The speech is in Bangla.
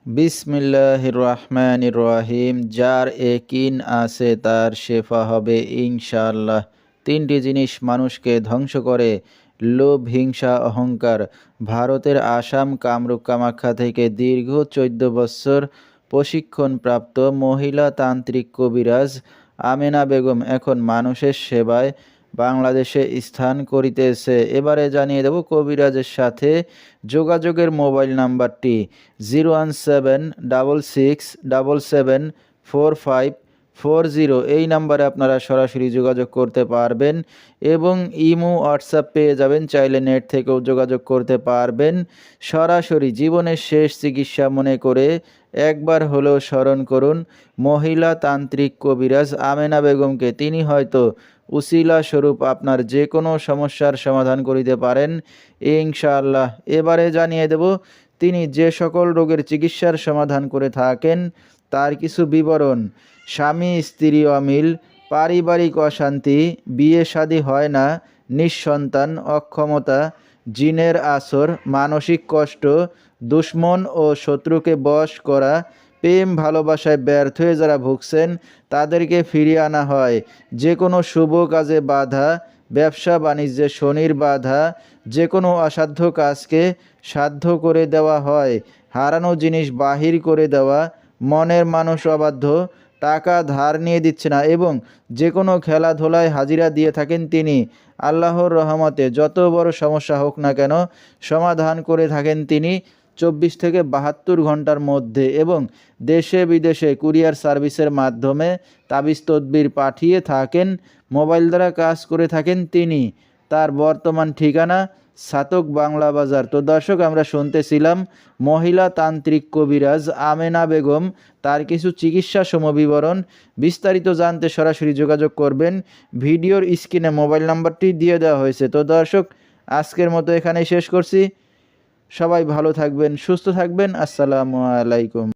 বিসমিল্লাহির রহমানির রহিম। যার একিন আছে তার শেফা হবে ইনশাআল্লাহ। তিনটি জিনিস মানুষকে ধ্বংস করে: লোভ, হিংসা, অহংকার। ভারতের আসাম কামরূপ কামাখ্যা থেকে দীর্ঘ 14 বছর প্রশিক্ষণপ্রাপ্ত মহিলা তান্ত্রিক কবিরাজ আমেনা বেগম এখন মানুষের সেবায় বাংলাদেশে স্থান করিতেছে। এবারে জানিয়ে দেব কবিরাজের সাথে যোগাযোগের মোবাইল নাম্বারটি 01766774540। এই নাম্বারে আপনারা সরাসরি যোগাযোগ করতে পারবেন এবং ইমো হোয়াটসঅ্যাপ পেয়ে যাবেন। চাইলে নেট থেকেও যোগাযোগ করতে পারবেন। সরাসরি জীবনের শেষ চিকিৎসা মনে করে একবার হলেও স্মরণ করুন মহিলা তান্ত্রিক কবিরাজ আমেনা বেগমকে। তিনি হয়তো উসিলা স্বরূপ আপনার যে কোনো সমস্যার সমাধান করিতে পারেন ইনশাআল্লাহ। এবারে জানিয়ে দেব তিনি যে সকল রোগের চিকিৎসার সমাধান করে থাকেন তার কিছু বিবরণ: স্বামী স্ত্রী অমিল, পারিবারিক অশান্তি, বিয়ে শাদী হয় না, নিঃসন্তান, অক্ষমতা, জিনের আসর, মানসিক কষ্ট, দুশ্মন ও শত্রুকে বশ করা, প্রেম ভালোবাসায় ব্যর্থ হয়ে যারা ভুগছেন তাদেরকে ফিরিয়ে আনা হয়, যে কোনো শুভ কাজে বাধা, ব্যবসা বাণিজ্যে শনির বাধা, যে কোনো অসাধ্য কাজকে সাধ্য করে দেওয়া হয়, হারানো জিনিস বাহির করে দেওয়া, মনের মানুষ অবাধ্য, টাকা ধার নিয়ে দিচ্ছে না এবং যে কোনো খেলাধুলায় হাজিরা দিয়ে থাকেন তিনি। আল্লাহর রহমতে যত বড় সমস্যা হোক না কেন সমাধান করে থাকেন তিনি 24 থেকে 72 ঘন্টার মধ্যে এবং দেশে বিদেশে কুরিয়ার সার্ভিসের মাধ্যমে তাবিজ তদবির পাঠিয়ে থাকেন। মোবাইল দ্বারা কাজ করে থাকেন তিনি। তার বর্তমান ঠিকানা ছাতক বাংলা বাজার। তো দর্শক, আমরা শুনতেছিলাম মহিলা তান্ত্রিক কবিরাজ আমেনা বেগম, তার কিছু চিকিৎসা সমবিবরণ। বিস্তারিত জানতে সরাসরি যোগাযোগ করবেন। ভিডিওর স্ক্রিনে মোবাইল নাম্বারটি দিয়ে দেওয়া হয়েছে। তো দর্শক, আজকের মতো এখানেই শেষ করছি। সবাই ভালো থাকবেন, সুস্থ থাকবেন। আসসালামু আলাইকুম।